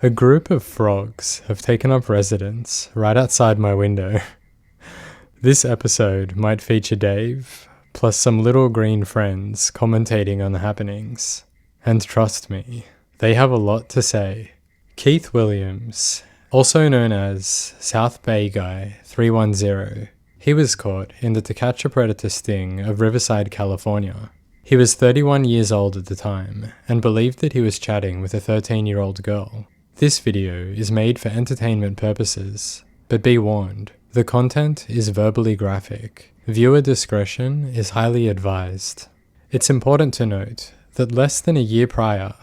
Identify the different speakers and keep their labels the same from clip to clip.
Speaker 1: A group of frogs have taken up residence right outside my window. This episode might feature Dave, plus some little green friends commentating on the happenings. And trust me, they have a lot to say. Keith Williams, also known as South Bay Guy 310, he was caught in the To Catch a Predator sting of Riverside, California. He was 31 years old at the time, and believed that he was chatting with a 13-year-old girl. This video is made for entertainment purposes, but be warned, the content is verbally graphic. Viewer discretion is highly advised. It's important to note that less than a year prior,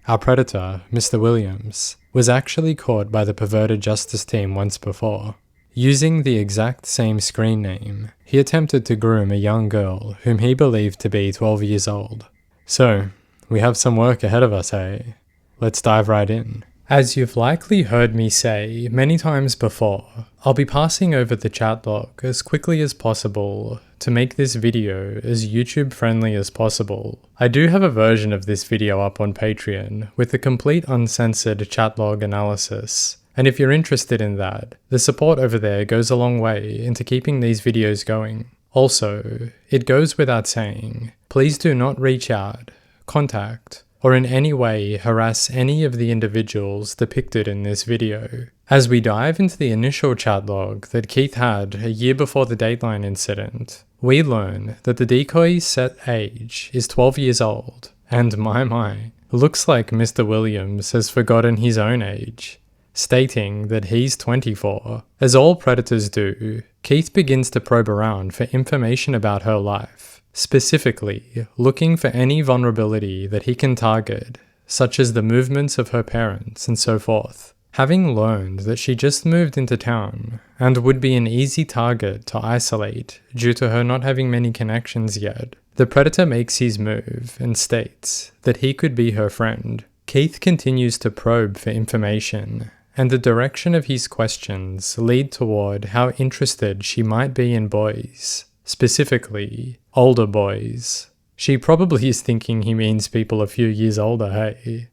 Speaker 1: our predator, Mr. Williams, was actually caught by the perverted justice team once before. Using the exact same screen name, he attempted to groom a young girl whom he believed to be 12 years old. So, we have some work ahead of us, eh? Let's dive right in. As you've likely heard me say many times before, I'll be passing over the chat log as quickly as possible to make this video as YouTube friendly as possible. I do have a version of this video up on Patreon with a complete uncensored chat log analysis, and if you're interested in that, the support over there goes a long way into keeping these videos going. Also, it goes without saying, please do not reach out, contact, or in any way harass any of the individuals depicted in this video. As we dive into the initial chat log that Keith had a year before the Dateline incident, we learn that the decoy's set age is 12 years old, and my, looks like Mr. Williams has forgotten his own age, stating that he's 24. As all predators do, Keith begins to probe around for information about her life. Specifically, looking for any vulnerability that he can target, such as the movements of her parents and so forth. Having learned that she just moved into town, and would be an easy target to isolate due to her not having many connections yet, the predator makes his move and states that he could be her friend. Keith continues to probe for information, and the direction of his questions lead toward how interested she might be in boys. Specifically, older boys. She probably is thinking he means people a few years older, hey?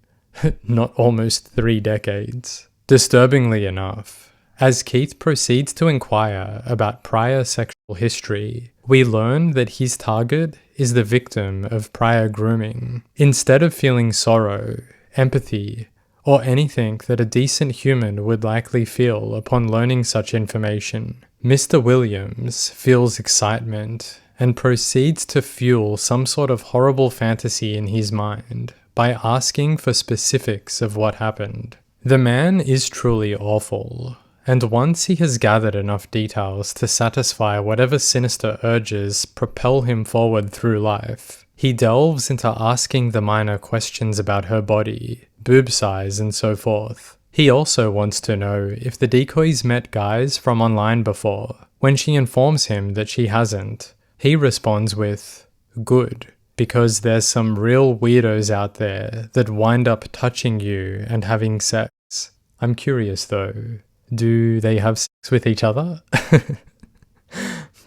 Speaker 1: Not almost 3 decades. Disturbingly enough, as Keith proceeds to inquire about prior sexual history, we learn that his target is the victim of prior grooming. Instead of feeling sorrow, empathy, or anything that a decent human would likely feel upon learning such information, Mr. Williams feels excitement and proceeds to fuel some sort of horrible fantasy in his mind by asking for specifics of what happened. The man is truly awful, and once he has gathered enough details to satisfy whatever sinister urges propel him forward through life, he delves into asking the minor questions about her body, boob size, and so forth. He also wants to know if the decoy's met guys from online before. When she informs him that she hasn't, he responds with, "Good, because there's some real weirdos out there that wind up touching you and having sex." I'm curious though, do they have sex with each other?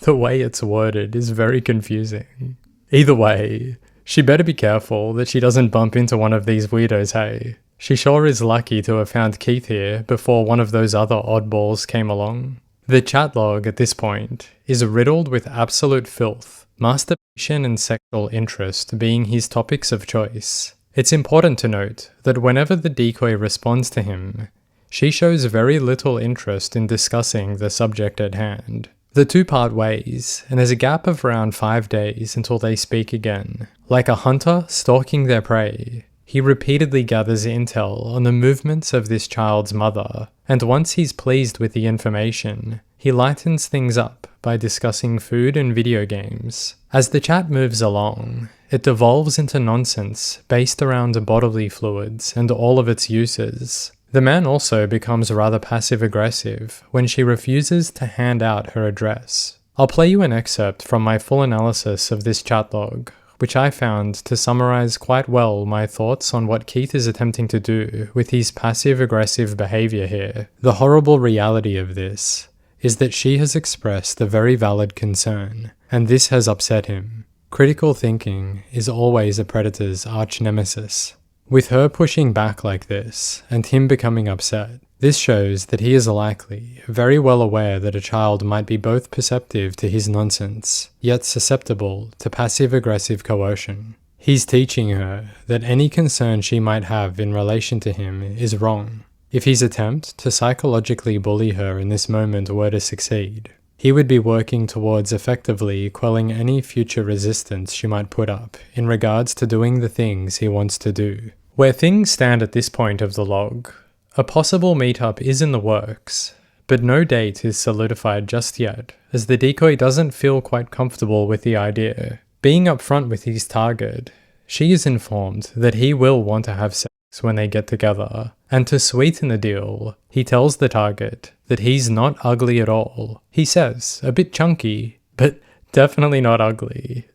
Speaker 1: The way it's worded is very confusing. Either way, she better be careful that she doesn't bump into one of these weirdos, hey? She sure is lucky to have found Keith here before one of those other oddballs came along. The chat log at this point is riddled with absolute filth, masturbation and sexual interest being his topics of choice. It's important to note that whenever the decoy responds to him, she shows very little interest in discussing the subject at hand. The two part ways, and there's a gap of around 5 days until they speak again. Like a hunter stalking their prey, he repeatedly gathers intel on the movements of this child's mother, and once he's pleased with the information, he lightens things up by discussing food and video games. As the chat moves along, it devolves into nonsense based around bodily fluids and all of its uses. The man also becomes rather passive-aggressive when she refuses to hand out her address. I'll play you an excerpt from my full analysis of this chat log, which I found to summarize quite well my thoughts on what Keith is attempting to do with his passive-aggressive behavior here. The horrible reality of this is that she has expressed a very valid concern, and this has upset him. Critical thinking is always a predator's arch-nemesis. With her pushing back like this, and him becoming upset, this shows that he is likely very well aware that a child might be both perceptive to his nonsense, yet susceptible to passive-aggressive coercion. He's teaching her that any concern she might have in relation to him is wrong. If his attempt to psychologically bully her in this moment were to succeed, he would be working towards effectively quelling any future resistance she might put up in regards to doing the things he wants to do. Where things stand at this point of the log, a possible meetup is in the works, but no date is solidified just yet, as the decoy doesn't feel quite comfortable with the idea. Being upfront with his target, she is informed that he will want to have sex when they get together, and to sweeten the deal, he tells the target that he's not ugly at all. He says, a bit chunky, but definitely not ugly.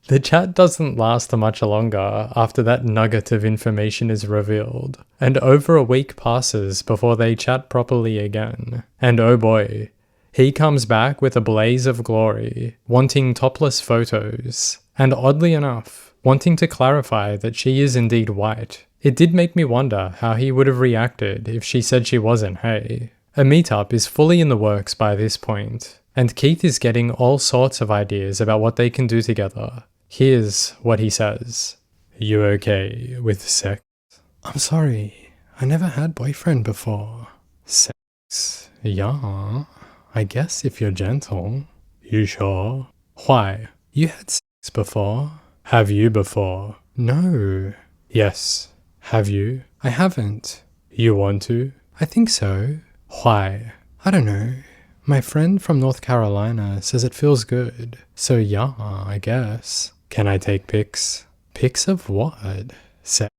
Speaker 1: The chat doesn't last much longer after that nugget of information is revealed, and over a week passes before they chat properly again. And oh boy, he comes back with a blaze of glory, wanting topless photos, and oddly enough, wanting to clarify that she is indeed white. It did make me wonder how he would have reacted if she said she wasn't, hey? A meetup is fully in the works by this point, and Keith is getting all sorts of ideas about what they can do together. Here's what he says. You okay with sex? I'm sorry, I never had boyfriend before. Sex? Yeah, I guess if you're gentle. You sure? Why? You had sex before? Have you before? No. Yes. Have you? I haven't. You want to? I think so. Why? I don't know. My friend from North Carolina says it feels good. So yeah, I guess. Can I take pics? Pics of what? Sex?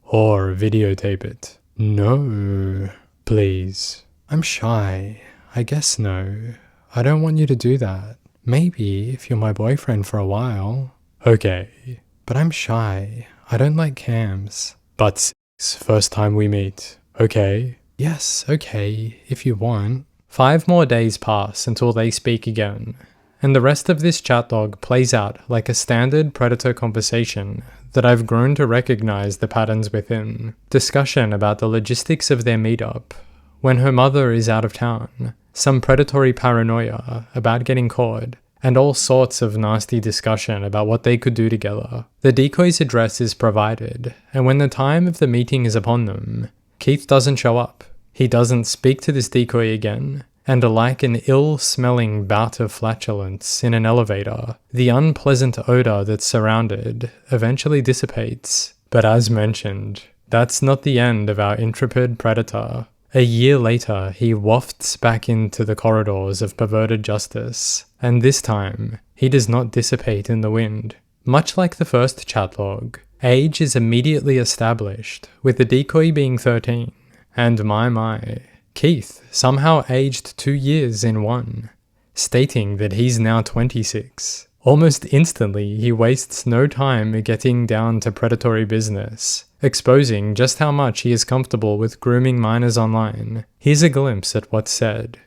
Speaker 1: Or videotape it? No. Please. I'm shy. I guess no. I don't want you to do that. Maybe if you're my boyfriend for a while. Okay. But I'm shy. I don't like cams. But sex, first time we meet. Okay. Yes, okay, if you want. 5 more days pass until they speak again, and the rest of this chat log plays out like a standard Predator conversation that I've grown to recognize the patterns within. Discussion about the logistics of their meetup, when her mother is out of town, some predatory paranoia about getting caught, and all sorts of nasty discussion about what they could do together. The decoy's address is provided, and when the time of the meeting is upon them, Keith doesn't show up. He doesn't speak to this decoy again, and like an ill-smelling bout of flatulence in an elevator, the unpleasant odor that's surrounded eventually dissipates. But as mentioned, that's not the end of our intrepid predator. A year later, he wafts back into the corridors of perverted justice, and this time, he does not dissipate in the wind. Much like the first chat log, age is immediately established, with the decoy being 13. And my, Keith somehow aged 2 years in one, stating that he's now 26. Almost instantly, he wastes no time getting down to predatory business, exposing just how much he is comfortable with grooming minors online. Here's a glimpse at what's said.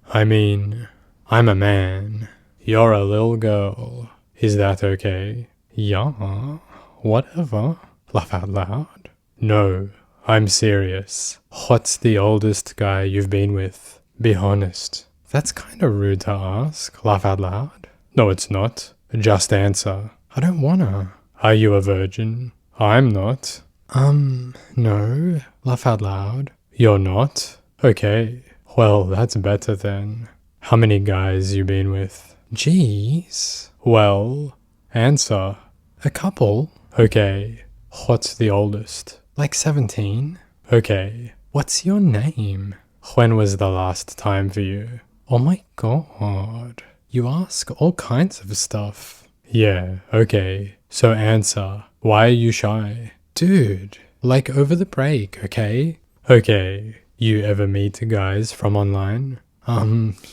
Speaker 1: I mean, I'm a man. You're a little girl. Is that okay? Yeah, whatever. Laugh out loud. No. I'm serious. What's the oldest guy you've been with? Be honest. That's kinda rude to ask. Laugh out loud. No, it's not. Just answer. I don't wanna. Are you a virgin? I'm not. No. Laugh out loud. You're not? Okay. Well, that's better then. How many guys you been with? Jeez. Well, answer. A couple. Okay. What's the oldest? Like 17? Okay. What's your name? When was the last time for you? Oh my god. You ask all kinds of stuff. Yeah, okay. So answer. Why are you shy? Dude, like over the break, okay? Okay. You ever meet guys from online?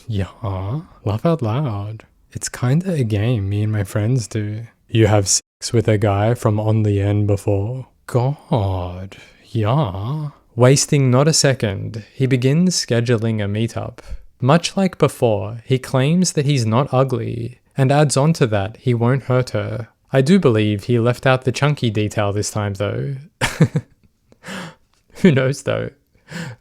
Speaker 1: Yeah. Laugh out loud. It's kinda a game me and my friends do. You have sex with a guy from on the end before? God, yeah. Wasting not a second, he begins scheduling a meetup. Much like before, he claims that he's not ugly, and adds on to that he won't hurt her. I do believe he left out the chunky detail this time though. Who knows though?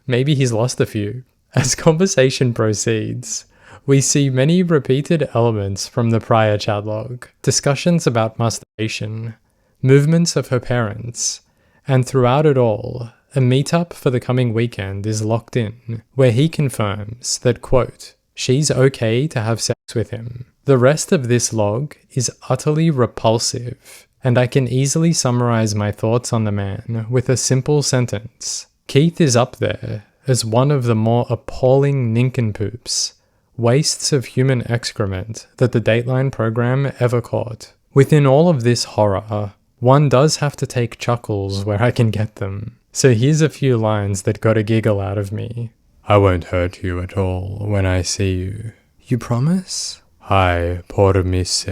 Speaker 1: Maybe he's lost a few. As conversation proceeds, we see many repeated elements from the prior chat log, discussions about masturbation, movements of her parents, and throughout it all, a meetup for the coming weekend is locked in, where he confirms that, quote, she's okay to have sex with him. The rest of this log is utterly repulsive, and I can easily summarize my thoughts on the man with a simple sentence. Keith is up there as one of the more appalling nincompoops, wastes of human excrement that the Dateline program ever caught. Within all of this horror, one does have to take chuckles where I can get them. So here's a few lines that got a giggle out of me. I won't hurt you at all when I see you. You promise? I promise.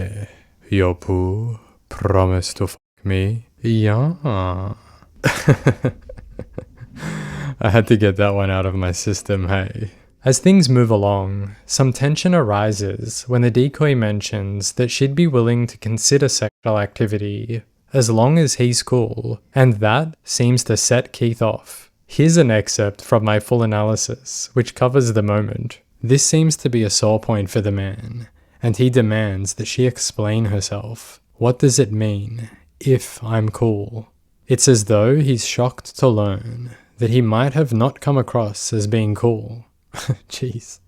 Speaker 1: Your poo promise to fuck me? Yeah. I had to get that one out of my system, hey. As things move along, some tension arises when the decoy mentions that she'd be willing to consider sexual activity as long as he's cool, and that seems to set Keith off. Here's an excerpt from my full analysis, which covers the moment. This seems to be a sore point for the man, and he demands that she explain herself. What does it mean, if I'm cool? It's as though he's shocked to learn that he might have not come across as being cool. Jeez.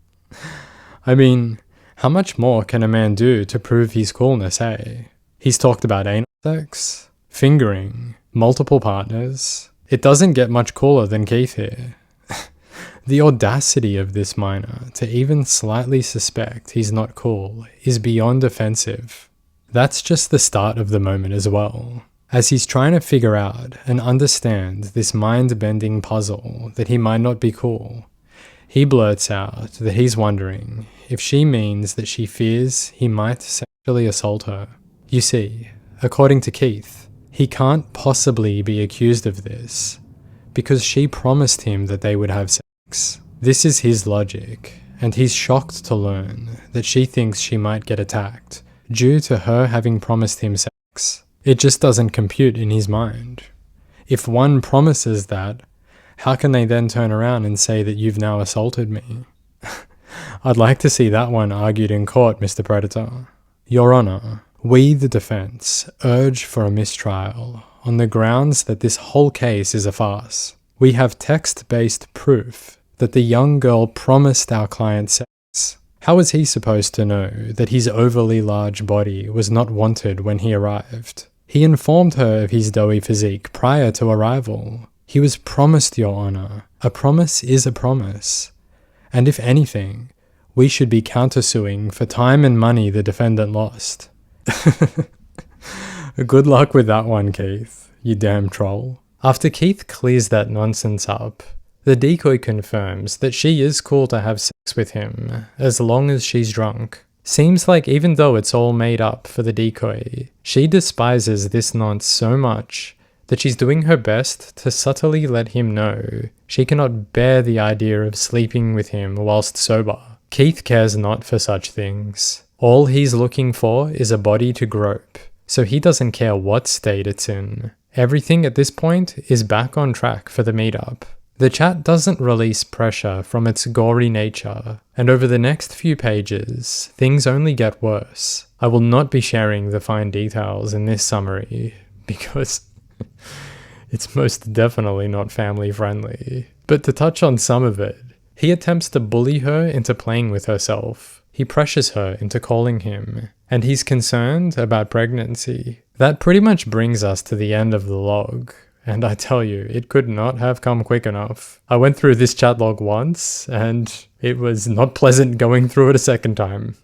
Speaker 1: I mean, how much more can a man do to prove his coolness, hey? He's talked about anal sex, fingering, multiple partners. It doesn't get much cooler than Keith here. The audacity of this minor to even slightly suspect he's not cool is beyond offensive. That's just the start of the moment as well. As he's trying to figure out and understand this mind-bending puzzle that he might not be cool, he blurts out that he's wondering if she means that she fears he might sexually assault her. You see, according to Keith, he can't possibly be accused of this because she promised him that they would have sex. This is his logic, and he's shocked to learn that she thinks she might get attacked due to her having promised him sex. It just doesn't compute in his mind. If one promises that, how can they then turn around and say that you've now assaulted me? I'd like to see that one argued in court, Mr. Predator. Your Honor, we, the defense, urge for a mistrial on the grounds that this whole case is a farce. We have text-based proof that the young girl promised our client sex. How was he supposed to know that his overly large body was not wanted when he arrived? He informed her of his doughy physique prior to arrival. He was promised, Your Honor. A promise is a promise. And if anything, we should be countersuing for time and money the defendant lost. Good luck with that one, Keith, you damn troll. After Keith clears that nonsense up, the decoy confirms that she is cool to have sex with him, as long as she's drunk. Seems like even though it's all made up for the decoy, she despises this nonce so much that she's doing her best to subtly let him know she cannot bear the idea of sleeping with him whilst sober. Keith cares not for such things. All he's looking for is a body to grope, so he doesn't care what state it's in. Everything at this point is back on track for the meetup. The chat doesn't release pressure from its gory nature, and over the next few pages, things only get worse. I will not be sharing the fine details in this summary, because it's most definitely not family friendly. But to touch on some of it, he attempts to bully her into playing with herself. He pressures her into calling him, and he's concerned about pregnancy. That pretty much brings us to the end of the log. And I tell you, it could not have come quick enough. I went through this chat log once, and it was not pleasant going through it a second time.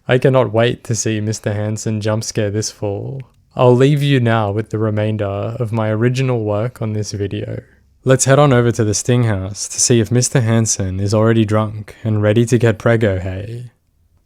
Speaker 1: I cannot wait to see Mr. Hansen jump scare this fool. I'll leave you now with the remainder of my original work on this video. Let's head on over to the Sting House to see if Mr. Hansen is already drunk and ready to get preggo, hey?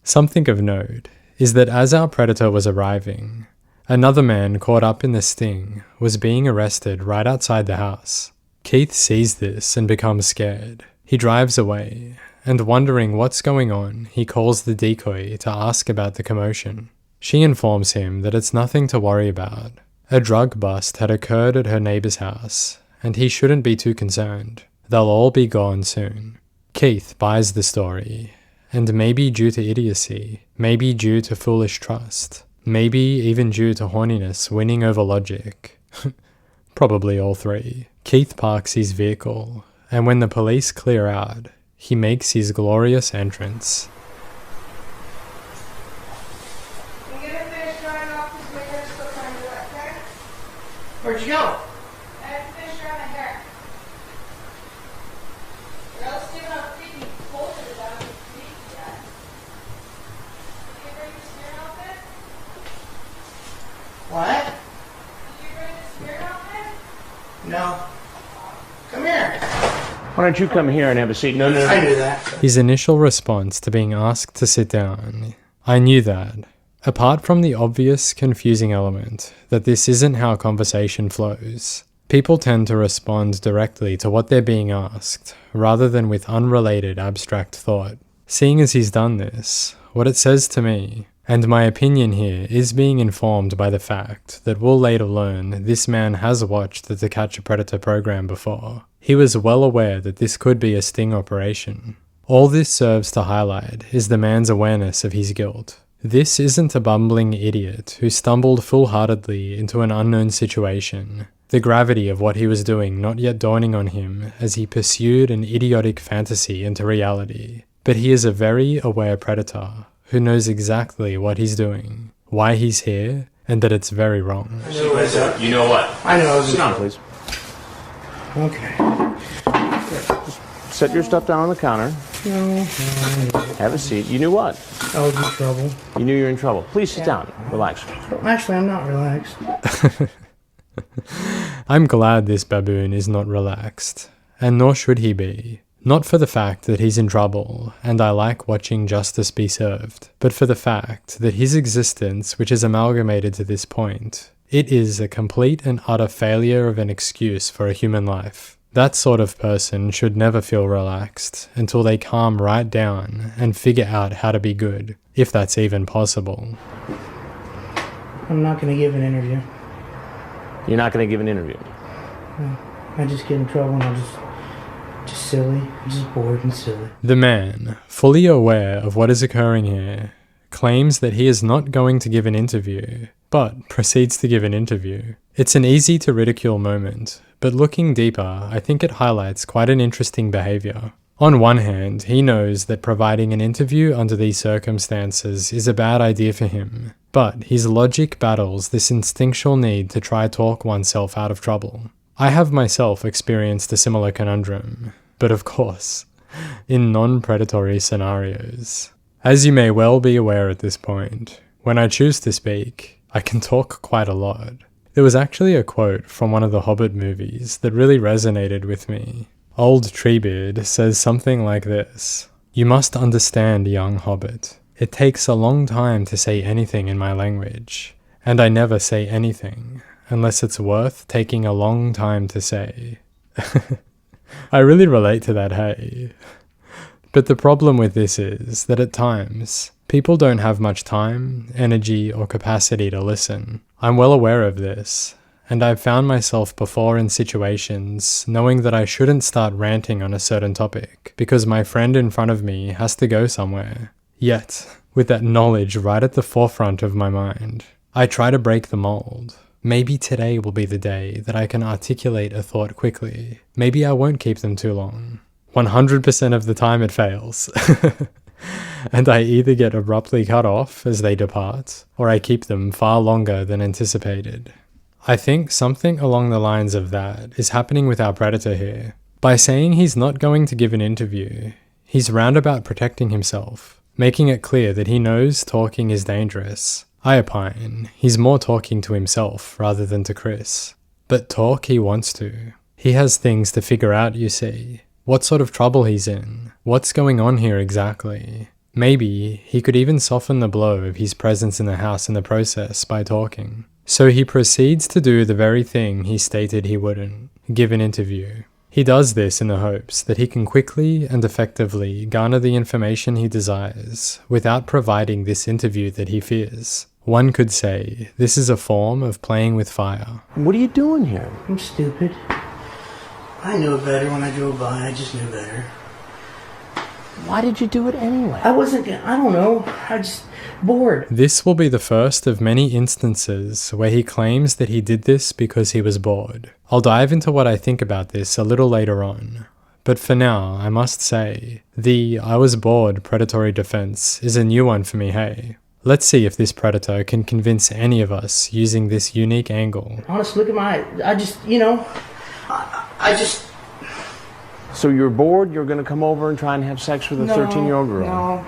Speaker 1: Something of note is that as our predator was arriving, another man caught up in the sting was being arrested right outside the house. Keith sees this and becomes scared. He drives away, and wondering what's going on, he calls the decoy to ask about the commotion. She informs him that it's nothing to worry about. A drug bust had occurred at her neighbor's house, and he shouldn't be too concerned. They'll all be gone soon. Keith buys the story, and maybe due to idiocy, maybe due to foolish trust, maybe even due to horniness winning over logic. Probably all three. Keith parks his vehicle, and when the police clear out, he makes his glorious entrance.
Speaker 2: Where'd you go?
Speaker 3: I have to finish drying my hair. Or else you're gonna freaking hold it without your feet yet. Did you bring your spirit outfit?
Speaker 2: What?
Speaker 3: Did you bring the spirit outfit?
Speaker 2: No. Come here.
Speaker 4: Why don't you come here and have a seat? No.
Speaker 2: I knew that.
Speaker 1: His initial response to being asked to sit down, I knew that. Apart from the obvious confusing element that this isn't how conversation flows, people tend to respond directly to what they're being asked, rather than with unrelated abstract thought. Seeing as he's done this, what it says to me, and my opinion here is being informed by the fact that we'll later learn this man has watched the To Catch a Predator program before. He was well aware that this could be a sting operation. All this serves to highlight is the man's awareness of his guilt. This isn't a bumbling idiot who stumbled foolhardily into an unknown situation, the gravity of what he was doing not yet dawning on him as he pursued an idiotic fantasy into reality. But he is a very aware predator who knows exactly what he's doing, why he's here, and that it's very wrong.
Speaker 4: You know what?
Speaker 2: I know.
Speaker 4: Sit down, please.
Speaker 2: Okay.
Speaker 4: Set your stuff down on the counter.
Speaker 2: No.
Speaker 4: Have a seat. You knew what?
Speaker 2: I was in trouble.
Speaker 4: You knew you were in trouble. Please sit down. Relax.
Speaker 2: Actually, I'm not relaxed.
Speaker 1: I'm glad this baboon is not relaxed, and nor should he be. Not for the fact that he's in trouble, and I like watching justice be served, but for the fact that his existence, which is amalgamated to this point, it is a complete and utter failure of an excuse for a human life. That sort of person should never feel relaxed until they calm right down and figure out how to be good, if that's even possible.
Speaker 2: I'm not going to give an interview.
Speaker 4: You're not going to give an interview.
Speaker 2: I just get in trouble and I'm just silly. I'm just bored and silly.
Speaker 1: The man, fully aware of what is occurring here, claims that he is not going to give an interview, but proceeds to give an interview. It's an easy to ridicule moment, but looking deeper, I think it highlights quite an interesting behavior. On one hand, he knows that providing an interview under these circumstances is a bad idea for him, but his logic battles this instinctual need to try talk oneself out of trouble. I have myself experienced a similar conundrum, but of course, in non-predatory scenarios. As you may well be aware at this point, when I choose to speak, I can talk quite a lot. There was actually a quote from one of the Hobbit movies that really resonated with me. Old Treebeard says something like this: "You must understand, young Hobbit, it takes a long time to say anything in my language, and I never say anything unless it's worth taking a long time to say." I really relate to that, hey? But the problem with this is that at times, people don't have much time, energy, or capacity to listen. I'm well aware of this, and I've found myself before in situations knowing that I shouldn't start ranting on a certain topic because my friend in front of me has to go somewhere. Yet, with that knowledge right at the forefront of my mind, I try to break the mold. Maybe today will be the day that I can articulate a thought quickly. Maybe I won't keep them too long. 100% of the time it fails. And I either get abruptly cut off as they depart, or I keep them far longer than anticipated. I think something along the lines of that is happening with our predator here. By saying he's not going to give an interview, he's roundabout protecting himself, making it clear that he knows talking is dangerous. I opine he's more talking to himself rather than to Chris. But talk he wants to. He has things to figure out, you see. What sort of trouble he's in. What's going on here exactly. Maybe he could even soften the blow of his presence in the house in the process by talking. So he proceeds to do the very thing he stated he wouldn't, give an interview. He does this in the hopes that he can quickly and effectively garner the information he desires without providing this interview that he fears. One could say this is a form of playing with fire.
Speaker 4: What are you doing here?
Speaker 2: I'm stupid. I knew better when I drove by. I just knew better.
Speaker 4: Why did you do it anyway?
Speaker 2: I don't know. I just bored.
Speaker 1: This will be the first of many instances where he claims that he did this because he was bored. I'll dive into what I think about this a little later on. But for now, I must say, the I was bored predatory defense is a new one for me, hey. Let's see if this predator can convince any of us using this unique angle.
Speaker 2: Honestly, look at my... I just...
Speaker 4: So you're bored, you're going to come over and try and have sex with a 13-year-old girl?
Speaker 2: No.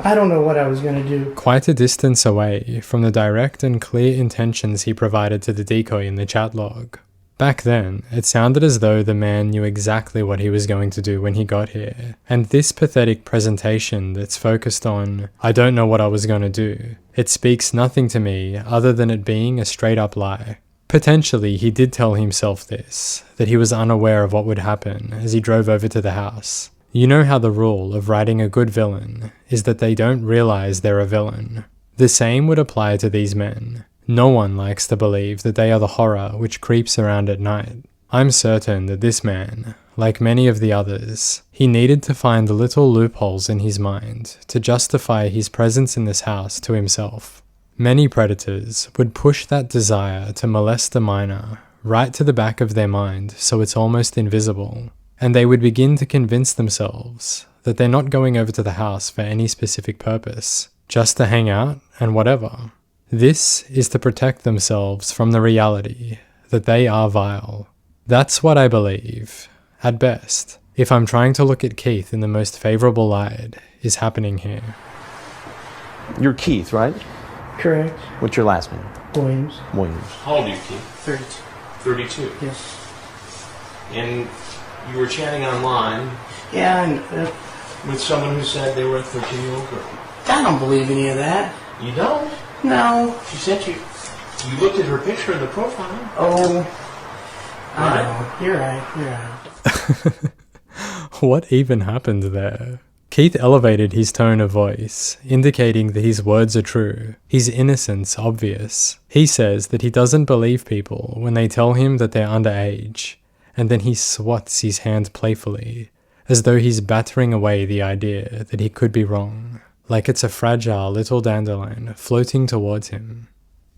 Speaker 2: I don't know what I was going to do.
Speaker 1: Quite a distance away from the direct and clear intentions he provided to the decoy in the chat log. Back then, it sounded as though the man knew exactly what he was going to do when he got here, and this pathetic presentation that's focused on, I don't know what I was going to do, it speaks nothing to me other than it being a straight up lie. Potentially, he did tell himself this, that he was unaware of what would happen as he drove over to the house. You know how the rule of writing a good villain is that they don't realize they're a villain. The same would apply to these men. No one likes to believe that they are the horror which creeps around at night. I'm certain that this man, like many of the others, he needed to find the little loopholes in his mind to justify his presence in this house to himself. Many predators would push that desire to molest a minor right to the back of their mind so it's almost invisible, and they would begin to convince themselves that they're not going over to the house for any specific purpose, just to hang out and whatever. This is to protect themselves from the reality that they are vile. That's what I believe, at best, if I'm trying to look at Keith in the most favorable light, is happening here.
Speaker 4: You're Keith, right?
Speaker 2: Correct.
Speaker 4: What's your last name?
Speaker 2: Williams.
Speaker 4: Williams.
Speaker 5: How old are you, Keith?
Speaker 2: 32.
Speaker 5: 32.
Speaker 2: Yes.
Speaker 5: And you were chatting online
Speaker 2: Yeah, and
Speaker 5: with someone who said they were a 13-year-old girl.
Speaker 2: I don't believe any of that.
Speaker 5: You don't?
Speaker 2: No.
Speaker 5: She sent you... You looked at her picture in the profile.
Speaker 2: Oh. I know. You're right.
Speaker 1: What even happened there? Keith elevated his tone of voice, indicating that his words are true, his innocence obvious. He says that he doesn't believe people when they tell him that they're underage, and then he swats his hand playfully, as though he's battering away the idea that he could be wrong, like it's a fragile little dandelion floating towards him.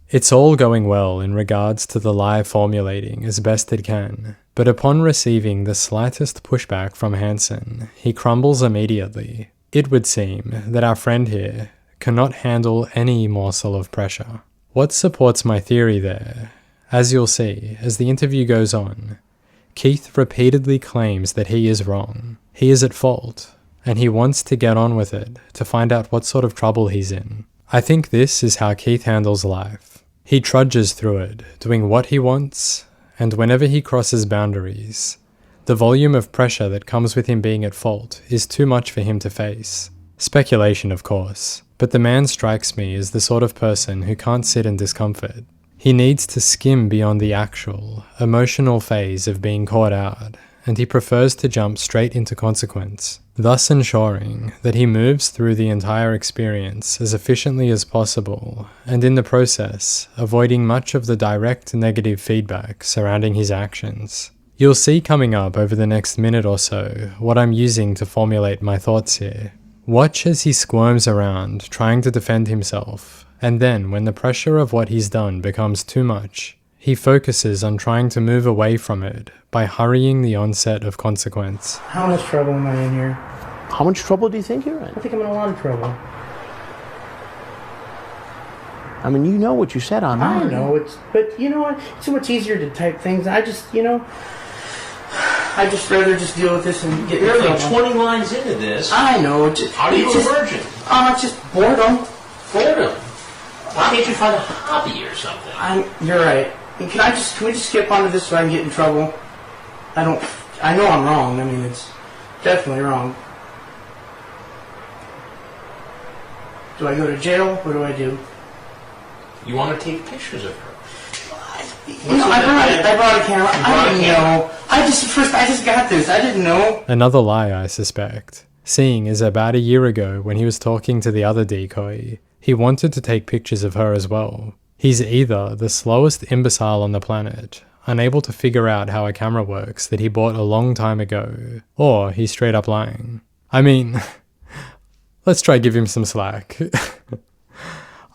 Speaker 1: It's all going well in regards to the lie formulating as best it can, but upon receiving the slightest pushback from Hansen, he crumbles immediately. It would seem that our friend here cannot handle any morsel of pressure. What supports my theory there? As you'll see, as the interview goes on, Keith repeatedly claims that he is wrong. He is at fault, and he wants to get on with it to find out what sort of trouble he's in. I think this is how Keith handles life. He trudges through it, doing what he wants, and whenever he crosses boundaries, the volume of pressure that comes with him being at fault is too much for him to face. Speculation, of course, but the man strikes me as the sort of person who can't sit in discomfort. He needs to skim beyond the actual, emotional phase of being caught out, and he prefers to jump straight into consequence, thus ensuring that he moves through the entire experience as efficiently as possible, and in the process, avoiding much of the direct negative feedback surrounding his actions. You'll see coming up over the next minute or so what I'm using to formulate my thoughts here. Watch as he squirms around, trying to defend himself, and then when the pressure of what he's done becomes too much, he focuses on trying to move away from it by hurrying the onset of consequence.
Speaker 2: How much trouble am I in here?
Speaker 4: How much trouble do you think you're in?
Speaker 2: I think I'm in a lot of trouble.
Speaker 4: I mean, you know what you said online.
Speaker 2: I know, but you know what? It's so much easier to type things. I'd just rather just deal with this and get
Speaker 5: You're
Speaker 2: in
Speaker 5: like
Speaker 2: trouble.
Speaker 5: 20 lines into this.
Speaker 2: I know.
Speaker 5: How are you a virgin?
Speaker 2: It's just boredom.
Speaker 5: Boredom. Why can't you find a hobby or something?
Speaker 2: You're right. And can we just skip onto this so I can get in trouble? I know I'm wrong. I mean, it's definitely wrong. Do I go to jail? What do I do?
Speaker 5: You want to take pictures of her.
Speaker 2: I brought a camera. I didn't know. I just got this. I didn't know.
Speaker 1: Another lie, I suspect. Seeing as about a year ago when he was talking to the other decoy, He wanted to take pictures of her as well. He's either the slowest imbecile on the planet, unable to figure out how a camera works that he bought a long time ago, or he's straight up lying. I mean, let's try give him some slack.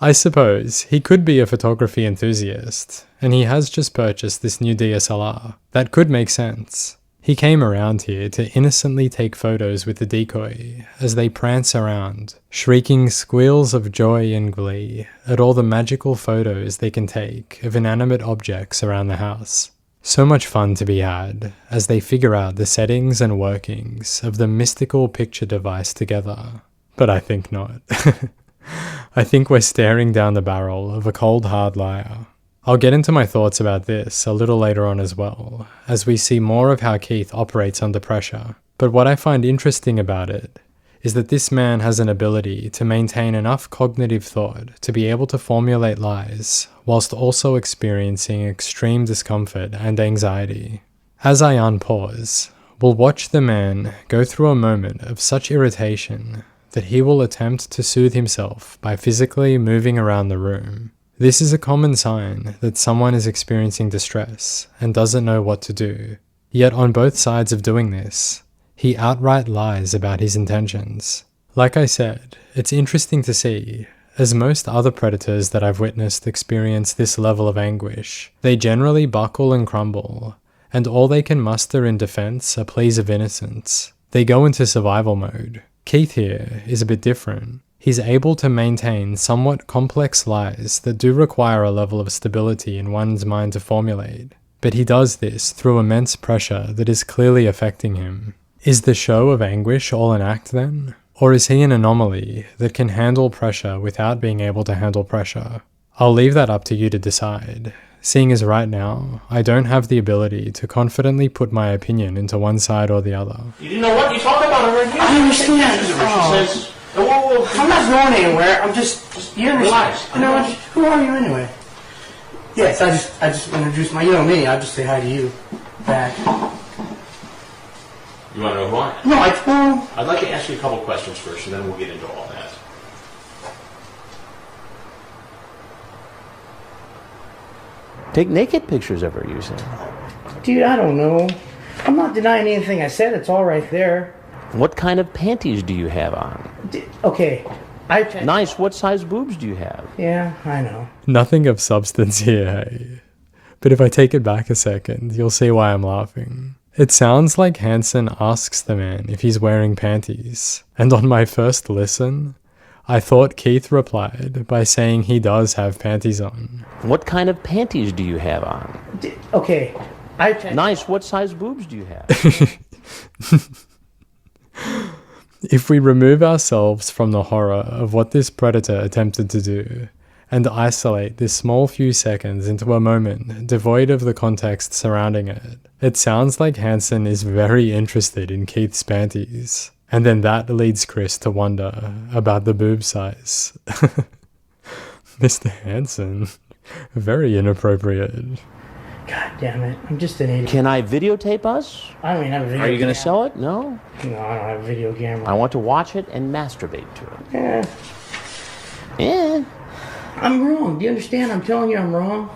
Speaker 1: I suppose he could be a photography enthusiast, and he has just purchased this new DSLR. That could make sense. He came around here to innocently take photos with the decoy as they prance around, shrieking squeals of joy and glee at all the magical photos they can take of inanimate objects around the house. So much fun to be had as they figure out the settings and workings of the mystical picture device together. But I think not. I think we're staring down the barrel of a cold hard liar. I'll get into my thoughts about this a little later on as well, as we see more of how Keith operates under pressure. But what I find interesting about it is that this man has an ability to maintain enough cognitive thought to be able to formulate lies, whilst also experiencing extreme discomfort and anxiety. As I unpause, we'll watch the man go through a moment of such irritation that he will attempt to soothe himself by physically moving around the room. This is a common sign that someone is experiencing distress and doesn't know what to do. Yet on both sides of doing this, he outright lies about his intentions. Like I said, it's interesting to see, as most other predators that I've witnessed experience this level of anguish, they generally buckle and crumble, and all they can muster in defense are pleas of innocence. They go into survival mode. Keith here is a bit different. He's able to maintain somewhat complex lies that do require a level of stability in one's mind to formulate, but he does this through immense pressure that is clearly affecting him. Is the show of anguish all an act then? Or is he an anomaly that can handle pressure without being able to handle pressure? I'll leave that up to you to decide, seeing as right now, I don't have the ability to confidently put my opinion into one side or the other.
Speaker 5: You didn't know what you talked about already?
Speaker 2: I understand.
Speaker 5: She
Speaker 2: Oh.
Speaker 5: says, whoa.
Speaker 2: I'm not going anywhere. I'm just you understand.
Speaker 5: Relax.
Speaker 2: You know what? Who are you anyway? Yes, I just introduced my. You know me. I'll just say hi to you back.
Speaker 5: You want to know who I am?
Speaker 2: No, well,
Speaker 5: I'd like to ask you a couple questions first, and then we'll get into all that.
Speaker 4: Take naked pictures of her, you say?
Speaker 2: dude, I don't know. I'm not denying anything I said. It's all right there.
Speaker 4: What kind of panties do you have on?
Speaker 2: Okay,
Speaker 4: Nice. What size boobs do you have?
Speaker 2: Yeah, I know.
Speaker 1: Nothing of substance here, hey? But if I take it back a second, you'll see why I'm laughing. It sounds like Hansen asks the man if he's wearing panties, and on my first listen, I thought Keith replied by saying he does have panties on.
Speaker 4: What kind of panties do you have on?
Speaker 2: Okay,
Speaker 4: Nice. What size boobs do you have?
Speaker 1: If we remove ourselves from the horror of what this predator attempted to do, and isolate this small few seconds into a moment devoid of the context surrounding it, it sounds like Hansen is very interested in Keith's panties. And then that leads Chris to wonder about the boob size. Mr. Hansen, very inappropriate.
Speaker 2: God damn it, I'm just an idiot.
Speaker 4: Can I videotape us?
Speaker 2: I don't even have a video
Speaker 4: Are you going to
Speaker 2: camera.
Speaker 4: sell it? No.
Speaker 2: No, I don't have a video camera.
Speaker 4: I want to watch it and masturbate to it.
Speaker 2: Yeah,
Speaker 4: Yeah.
Speaker 2: I'm wrong. Do you understand? I'm telling you I'm wrong.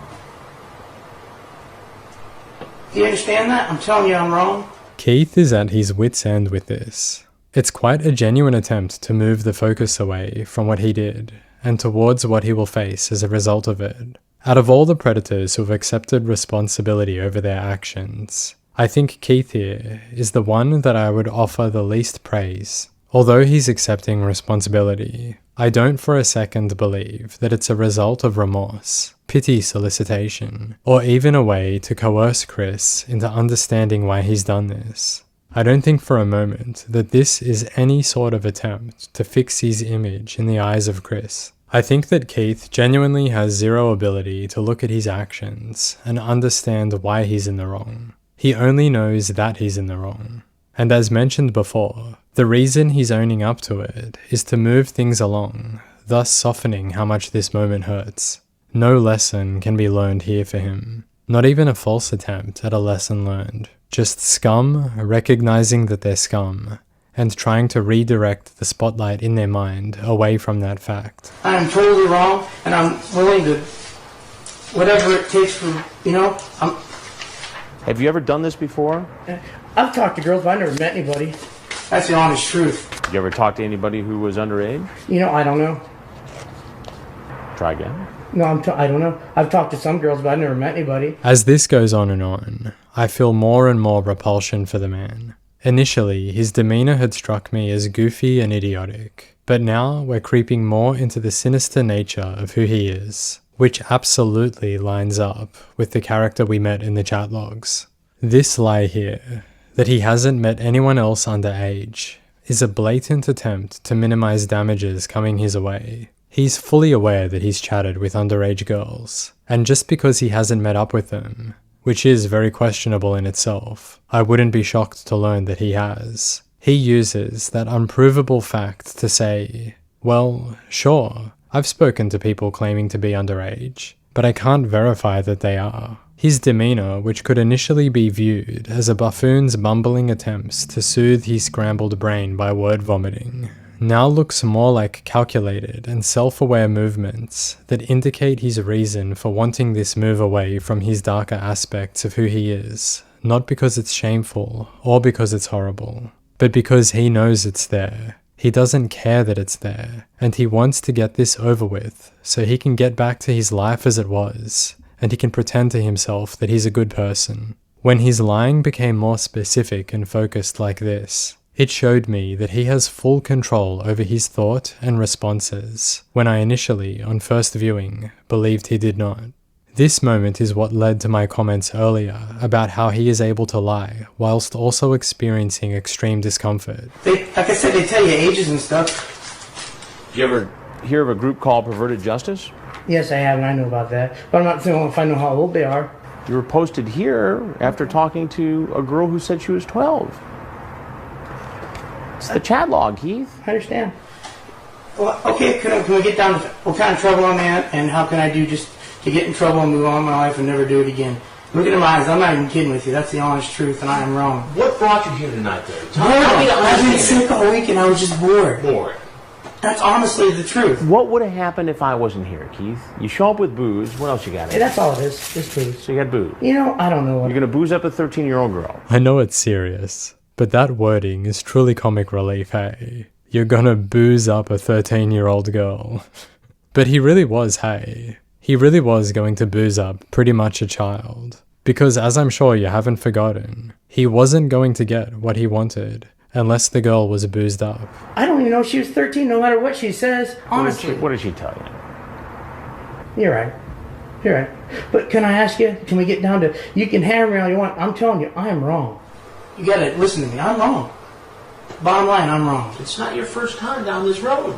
Speaker 2: Do you understand that? I'm telling you I'm wrong.
Speaker 1: Keith is at his wit's end with this. It's quite a genuine attempt to move the focus away from what he did and towards what he will face as a result of it. Out of all the predators who have accepted responsibility over their actions, I think Keith here is the one that I would offer the least praise. Although he's accepting responsibility, I don't for a second believe that it's a result of remorse, pity solicitation, or even a way to coerce Chris into understanding why he's done this. I don't think for a moment that this is any sort of attempt to fix his image in the eyes of Chris. I think that Keith genuinely has zero ability to look at his actions and understand why he's in the wrong. He only knows that he's in the wrong. And as mentioned before, the reason he's owning up to it is to move things along, thus softening how much this moment hurts. No lesson can be learned here for him. Not even a false attempt at a lesson learned. Just scum recognizing that they're scum, and trying to redirect the spotlight in their mind away from that fact.
Speaker 2: I'm totally wrong, and I'm willing to, whatever it takes for,
Speaker 4: Have you ever done this before?
Speaker 2: I've talked to girls, but I've never met anybody. That's the honest truth.
Speaker 4: Did you ever talk to anybody who was underage?
Speaker 2: I don't know.
Speaker 4: Try again.
Speaker 2: No, I don't know. I've talked to some girls, but I've never met anybody.
Speaker 1: As this goes on, I feel more and more repulsion for the man. Initially, his demeanor had struck me as goofy and idiotic, but now we're creeping more into the sinister nature of who he is, which absolutely lines up with the character we met in the chat logs. This lie here, that he hasn't met anyone else underage, is a blatant attempt to minimize damages coming his way. He's fully aware that he's chatted with underage girls, and just because he hasn't met up with them, which is very questionable in itself, I wouldn't be shocked to learn that he has. He uses that unprovable fact to say, well, sure, I've spoken to people claiming to be underage, but I can't verify that they are. His demeanor, which could initially be viewed as a buffoon's bumbling attempts to soothe his scrambled brain by word vomiting, now looks more like calculated and self-aware movements that indicate his reason for wanting this move away from his darker aspects of who he is, not because it's shameful or because it's horrible, but because he knows it's there. He doesn't care that it's there, and he wants to get this over with so he can get back to his life as it was, and he can pretend to himself that he's a good person. When his lying became more specific and focused like this, it showed me that he has full control over his thought and responses, when I initially, on first viewing, believed he did not. This moment is what led to my comments earlier about how he is able to lie whilst also experiencing extreme discomfort.
Speaker 2: Like I said, they tell you ages and stuff.
Speaker 4: Did you ever hear of a group called Perverted Justice?
Speaker 2: Yes, I have, and I know about that. But I'm not saying if I know how old they are.
Speaker 4: You were posted here after talking to a girl who said she was 12. It's the chat log, Keith.
Speaker 2: I understand. Well, okay, can we get down to what kind of trouble I'm in, and how can I do just to get in trouble and move on in my life and never do it again? Look at my eyes. I'm not even kidding with you. That's the honest truth, and I am wrong.
Speaker 5: What brought you here tonight, though?
Speaker 2: I've been sick all week, and I was just bored.
Speaker 5: Bored.
Speaker 2: That's honestly the truth.
Speaker 4: What would have happened if I wasn't here, Keith? You show up with booze. What else you got?
Speaker 2: Hey, that's all it is. Just booze.
Speaker 4: So you got booze.
Speaker 2: I don't know what.
Speaker 4: You're going to booze up a 13-year-old girl.
Speaker 1: I know it's serious, but that wording is truly comic relief, hey? You're gonna booze up a 13-year-old girl. But he really was, hey? He really was going to booze up pretty much a child. Because as I'm sure you haven't forgotten, he wasn't going to get what he wanted unless the girl was boozed up.
Speaker 2: I don't even know if she was 13, no matter what she says, honestly.
Speaker 4: What did she tell you?
Speaker 2: You're right. You're right. But can I ask you, can we get down to, you can hammer me all you want, I'm telling you, I am wrong. You gotta listen to me, I'm wrong. Bottom line, I'm wrong.
Speaker 5: It's not your first time down this road.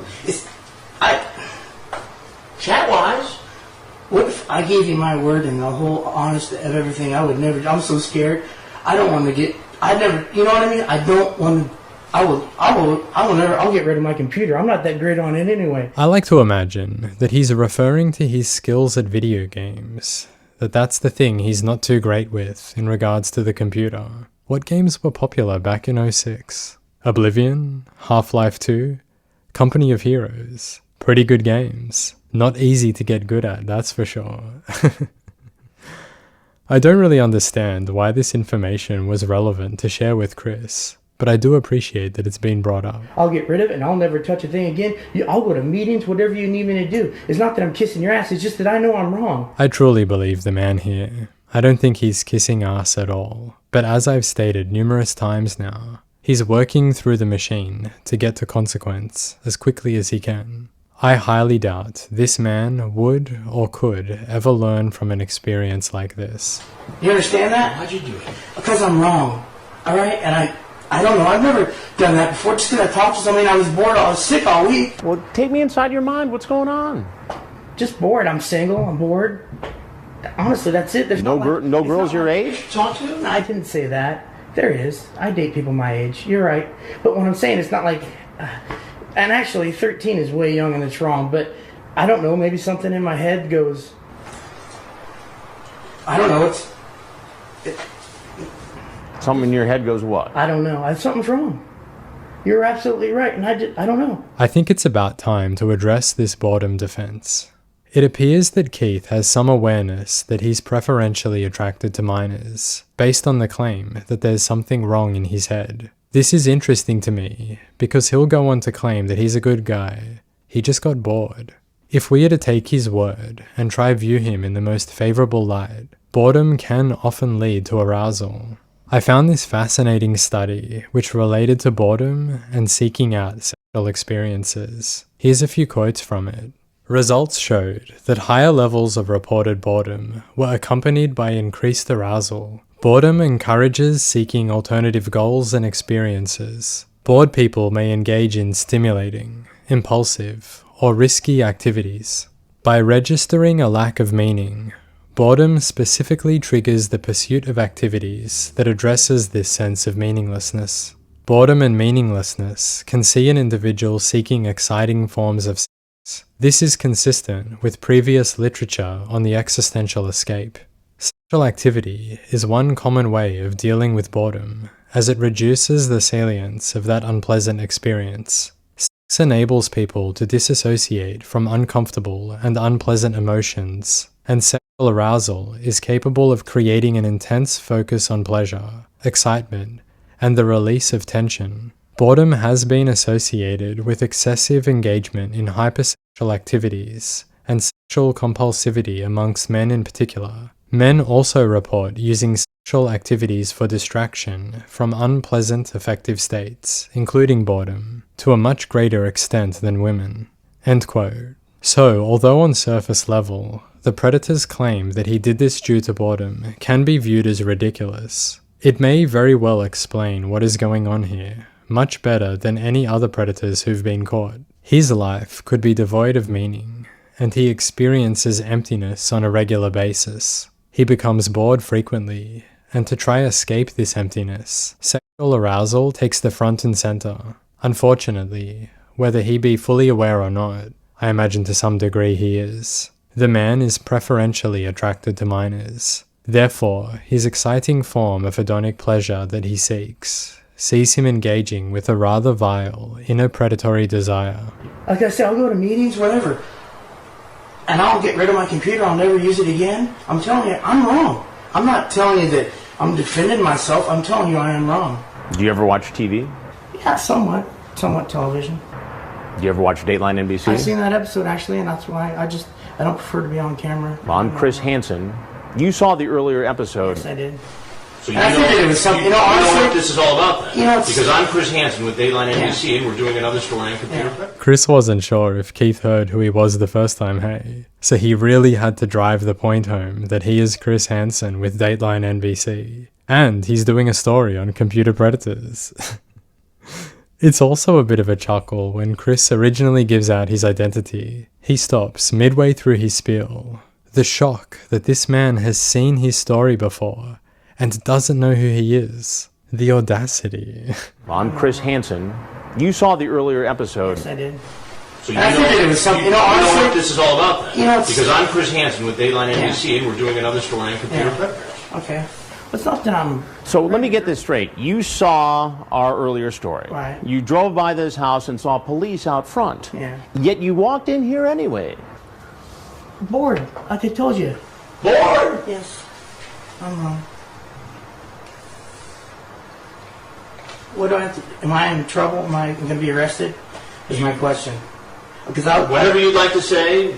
Speaker 5: Chat-wise.
Speaker 2: What if I gave you my word and the whole honest of everything? I would never, I'm so scared. I don't want to get, you know what I mean? I don't want to, I will never, I'll get rid of my computer. I'm not that great on it anyway.
Speaker 1: I like to imagine that he's referring to his skills at video games, that's the thing he's not too great with in regards to the computer. What games were popular back in 06? Oblivion, Half-Life 2, Company of Heroes. Pretty good games. Not easy to get good at, that's for sure. I don't really understand why this information was relevant to share with Chris, but I do appreciate that it's been brought up.
Speaker 2: I'll get rid of it and I'll never touch a thing again. I'll go to meetings, whatever you need me to do. It's not that I'm kissing your ass, it's just that I know I'm wrong.
Speaker 1: I truly believe the man here. I don't think he's kissing ass at all. But as I've stated numerous times now, he's working through the machine to get to consequence as quickly as he can. I highly doubt this man would or could ever learn from an experience like this.
Speaker 2: You understand that?
Speaker 5: Why'd you do it?
Speaker 2: Because I'm wrong. Alright? And I don't know. I've never done that before. Just because I talked to somebody and I was bored. I was sick all week.
Speaker 4: Well, take me inside your mind. What's going on?
Speaker 2: Just bored. I'm single. I'm bored. Honestly, that's it. There's
Speaker 4: no girls your age?
Speaker 5: Talk to him?
Speaker 2: I didn't say that. There is. I date people my age. You're right. But what I'm saying, it's not like... and actually, 13 is way young and it's wrong. But I don't know. Maybe something in my head goes... I don't know.
Speaker 4: Something in your head goes what?
Speaker 2: I don't know. Something's wrong. You're absolutely right, and I don't know.
Speaker 1: I think it's about time to address this boredom defense. It appears that Keith has some awareness that he's preferentially attracted to minors, based on the claim that there's something wrong in his head. This is interesting to me, because he'll go on to claim that he's a good guy. He just got bored. If we are to take his word and try view him in the most favorable light, boredom can often lead to arousal. I found this fascinating study which related to boredom and seeking out sexual experiences. Here's a few quotes from it. Results showed that higher levels of reported boredom were accompanied by increased arousal. Boredom encourages seeking alternative goals and experiences. Bored people may engage in stimulating, impulsive, or risky activities. By registering a lack of meaning, boredom specifically triggers the pursuit of activities that addresses this sense of meaninglessness. Boredom and meaninglessness can see an individual seeking exciting forms of sex. This is consistent with previous literature on the existential escape. Sexual activity is one common way of dealing with boredom, as it reduces the salience of that unpleasant experience. Sex enables people to disassociate from uncomfortable and unpleasant emotions, and sexual arousal is capable of creating an intense focus on pleasure, excitement, and the release of tension. Boredom has been associated with excessive engagement in hypersexual activities and sexual compulsivity amongst men in particular. Men also report using sexual activities for distraction from unpleasant affective states, including boredom, to a much greater extent than women. End quote. So, although on surface level, the predator's claim that he did this due to boredom can be viewed as ridiculous, it may very well explain what is going on here, much better than any other predators who've been caught. His life could be devoid of meaning, and he experiences emptiness on a regular basis. He becomes bored frequently, and to try escape this emptiness, sexual arousal takes the front and center. Unfortunately, whether he be fully aware or not, I imagine to some degree he is. The man is preferentially attracted to minors. Therefore, his exciting form of hedonic pleasure that he sees him engaging with a rather vile, inner predatory desire.
Speaker 2: Like I said, I'll go to meetings, whatever, and I'll get rid of my computer. I'll never use it again. I'm telling you, I'm wrong. I'm not telling you that I'm defending myself. I'm telling you I am wrong.
Speaker 4: Do you ever watch TV?
Speaker 2: Yeah, somewhat television.
Speaker 4: Do you ever watch Dateline NBC?
Speaker 2: I've seen that episode actually, and that's why I don't prefer to be on camera.
Speaker 4: Well, I'm Chris Hansen. You saw the earlier episode.
Speaker 2: Yes, I did.
Speaker 5: So
Speaker 2: I figured it was something. You know, honestly,
Speaker 5: what this is all about then.
Speaker 2: You know,
Speaker 5: because I'm Chris Hansen with Dateline NBC, and we're doing another story on computer prep.
Speaker 1: Chris wasn't sure if Keith heard who he was the first time, hey? So he really had to drive the point home that he is Chris Hansen with Dateline NBC. And he's doing a story on computer predators. It's also a bit of a chuckle when Chris originally gives out his identity. He stops midway through his spiel. The shock that this man has seen his story before and doesn't know who he is. The audacity.
Speaker 4: Well, I'm Chris Hansen. You saw the earlier episode.
Speaker 2: Yes, I did.
Speaker 5: So
Speaker 2: I figured it was something. You know, honestly,
Speaker 5: what this is all about then.
Speaker 2: You know,
Speaker 5: because I'm Chris Hansen with Dateline NBC, and we're doing another story on computer prep.
Speaker 2: Okay. It's not that I'm...
Speaker 4: So let me get this straight. You saw our earlier story.
Speaker 2: Right.
Speaker 4: You drove by this house and saw police out front.
Speaker 2: Yeah.
Speaker 4: Yet you walked in here anyway.
Speaker 2: Bored, like I told you.
Speaker 5: Bored?
Speaker 2: Yes. I'm wrong. What do I have to... Am I in trouble? Am I going to be arrested? Is my question. Because
Speaker 5: Whatever you'd like to say,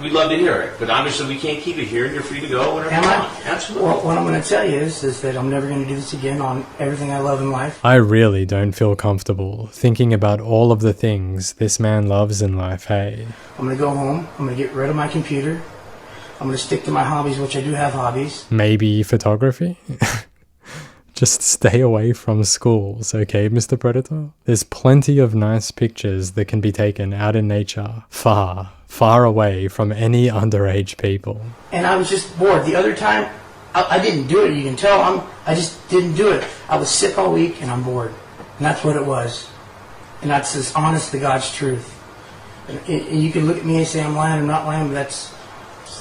Speaker 5: we'd love to hear it. But obviously we can't keep it here, and you're free to go whenever you want. Absolutely.
Speaker 2: Well, what I'm going to tell you is that I'm never going to do this again on everything I love in life.
Speaker 1: I really don't feel comfortable thinking about all of the things this man loves in life, hey?
Speaker 2: I'm going to go home. I'm going to get rid of my computer. I'm going to stick to my hobbies, which I do have hobbies.
Speaker 1: Maybe photography? Just stay away from schools, okay, Mr. Predator? There's plenty of nice pictures that can be taken out in nature, far, far away from any underage people.
Speaker 2: And I was just bored. The other time, I didn't do it. You can tell I just didn't do it. I was sick all week and I'm bored. And that's what it was. And that's as honest to God's truth. And you can look at me and say I'm lying or not lying, but that's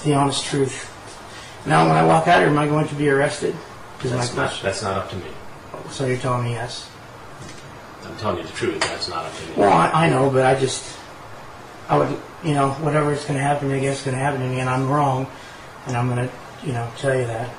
Speaker 2: the honest truth. Now when I walk out here, am I going to be arrested?
Speaker 5: That's not up to me.
Speaker 2: So you're telling me yes?
Speaker 5: I'm telling you the truth. That's not up to me.
Speaker 2: Well, I know, but I would, whatever is going to happen, I guess it's going to happen to me, and I'm wrong, and I'm going to, tell you that.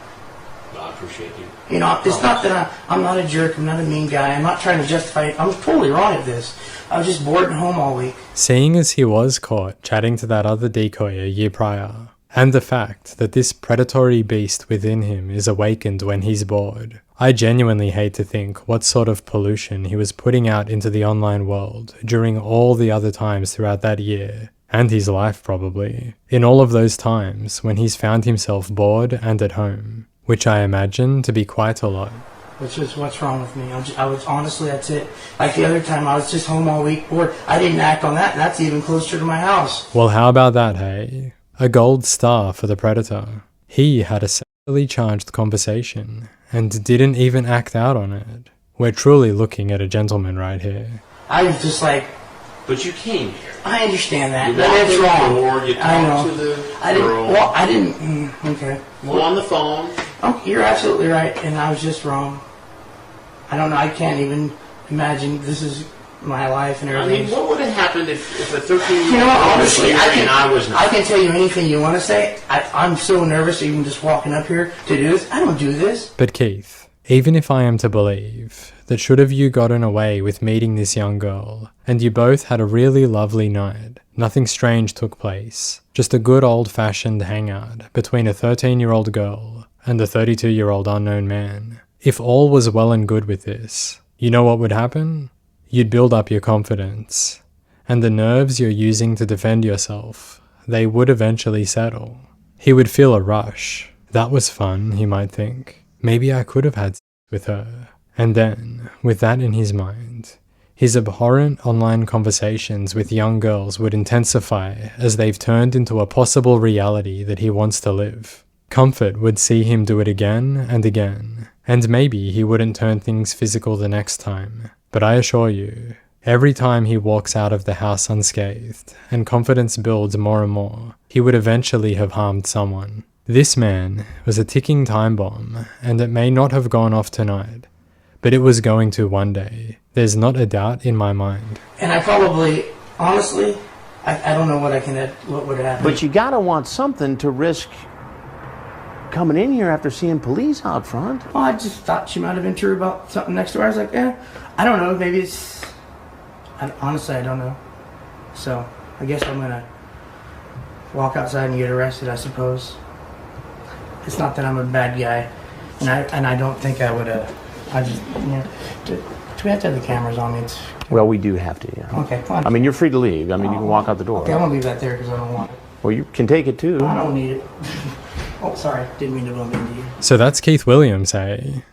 Speaker 5: Well, I appreciate you.
Speaker 2: It's not that I'm not a jerk, I'm not a mean guy, I'm not trying to justify it. I was totally wrong at this. I was just bored at home all week.
Speaker 1: Seeing as he was caught chatting to that other decoy a year prior, and the fact that this predatory beast within him is awakened when he's bored, I genuinely hate to think what sort of pollution he was putting out into the online world during all the other times throughout that year, and his life probably, in all of those times when he's found himself bored and at home, which I imagine to be quite a lot.
Speaker 2: Which is what's wrong with me. I was honestly, that's it. Like the other time, I was just home all week bored. I didn't act on that, and that's even closer to my house.
Speaker 1: Well, how about that, hey? A gold star for the predator. He had a sexually charged conversation and didn't even act out on it. We're truly looking at a gentleman right here.
Speaker 2: I was just like,
Speaker 5: But you came here.
Speaker 2: I understand that.
Speaker 5: You
Speaker 2: That's
Speaker 5: walked in
Speaker 2: wrong.
Speaker 5: the door, you
Speaker 2: I know.
Speaker 5: talked to the
Speaker 2: I didn't.
Speaker 5: girl.
Speaker 2: Well, I didn't. Okay.
Speaker 5: Well, on the phone.
Speaker 2: Oh, you're absolutely right, and I was just wrong. I don't know. I can't even imagine. This is my life and
Speaker 5: I
Speaker 2: everything.
Speaker 5: mean, what would have happened if a 13-year-old
Speaker 2: You know what?
Speaker 5: was
Speaker 2: Honestly,
Speaker 5: here and I was not?
Speaker 2: I can tell you anything you want to say. I'm so nervous even just walking up here to do this. I don't do this.
Speaker 1: But Keith, even if I am to believe that should have you gotten away with meeting this young girl, and you both had a really lovely night, nothing strange took place, just a good old-fashioned hangout between a 13-year-old girl and a 32-year-old unknown man. If all was well and good with this, you know what would happen? You'd build up your confidence, and the nerves you're using to defend yourself, they would eventually settle. He would feel a rush. That was fun, he might think. Maybe I could have had sex with her. And then, with that in his mind, his abhorrent online conversations with young girls would intensify as they've turned into a possible reality that he wants to live. Comfort would see him do it again and again, and maybe he wouldn't turn things physical the next time. But I assure you, every time he walks out of the house unscathed, and confidence builds more and more, he would eventually have harmed someone. This man was a ticking time bomb, and it may not have gone off tonight, but it was going to one day. There's not a doubt in my mind.
Speaker 2: And I probably, honestly, I don't know what what would happen.
Speaker 4: But you gotta want something to risk coming in here after seeing police out front.
Speaker 2: Well, I just thought she might have been true about something next door. I was like, I don't know. Maybe it's. Honestly, I don't know. So I guess I'm gonna walk outside and get arrested, I suppose. It's not that I'm a bad guy, and I don't think I would. I just, do we have to have the cameras on me?
Speaker 4: Well, we do have to, yeah.
Speaker 2: Okay, fine.
Speaker 4: I mean, you're free to leave. I mean, you can walk out the door.
Speaker 2: Okay, I'm gonna leave that there because I don't want it.
Speaker 4: Well, you can take it too.
Speaker 2: I don't need it. Oh, sorry, didn't mean to bump into you.
Speaker 1: So that's Keith Williams, hey?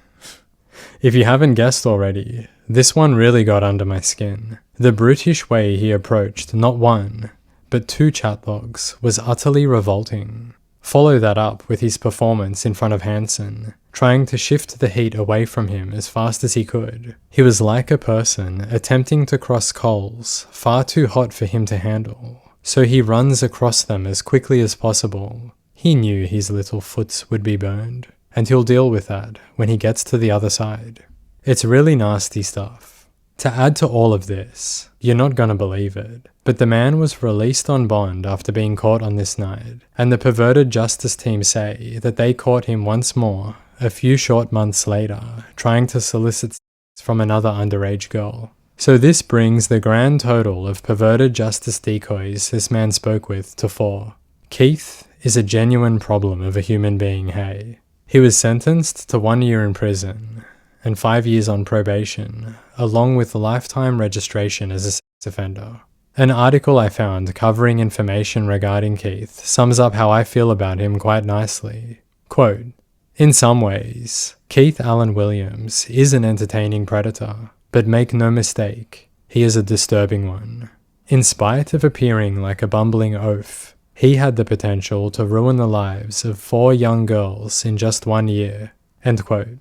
Speaker 1: If you haven't guessed already, this one really got under my skin. The brutish way he approached not one, but two chat logs was utterly revolting. Follow that up with his performance in front of Hanson, trying to shift the heat away from him as fast as he could. He was like a person attempting to cross coals far too hot for him to handle, so he runs across them as quickly as possible. He knew his little foots would be burned, and he'll deal with that when he gets to the other side. It's really nasty stuff. To add to all of this, you're not gonna believe it, but the man was released on bond after being caught on this night, and the perverted justice team say that they caught him once more a few short months later, trying to solicit sex from another underage girl. So this brings the grand total of perverted justice decoys this man spoke with to 4. Keith is a genuine problem of a human being, hey? He was sentenced to 1 year in prison and 5 years on probation, along with lifetime registration as a sex offender. An article I found covering information regarding Keith sums up how I feel about him quite nicely. Quote, "In some ways, Keith Allen Williams is an entertaining predator, but make no mistake, he is a disturbing one. In spite of appearing like a bumbling oaf, he had the potential to ruin the lives of 4 young girls in just 1 year." End quote.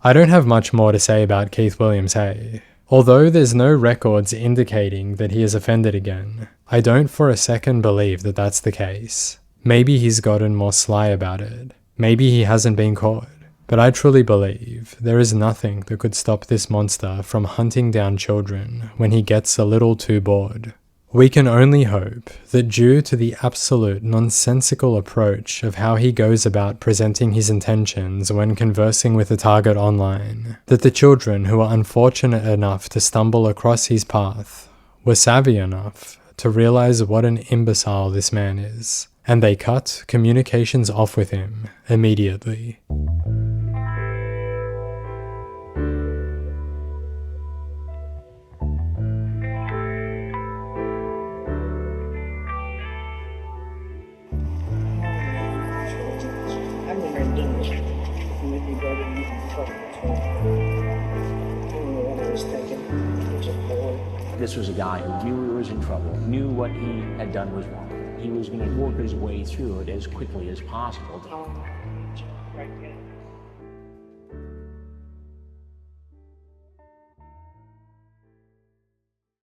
Speaker 1: I don't have much more to say about Keith Williams, hey. Although there's no records indicating that he has offended again, I don't for a second believe that that's the case. Maybe he's gotten more sly about it. Maybe he hasn't been caught. But I truly believe there is nothing that could stop this monster from hunting down children when he gets a little too bored. We can only hope that due to the absolute nonsensical approach of how he goes about presenting his intentions when conversing with the target online, that the children who are unfortunate enough to stumble across his path were savvy enough to realize what an imbecile this man is, and they cut communications off with him immediately.
Speaker 6: This was a guy who knew he was in trouble, knew what he had done was wrong. He was going to work his way through it as quickly as possible.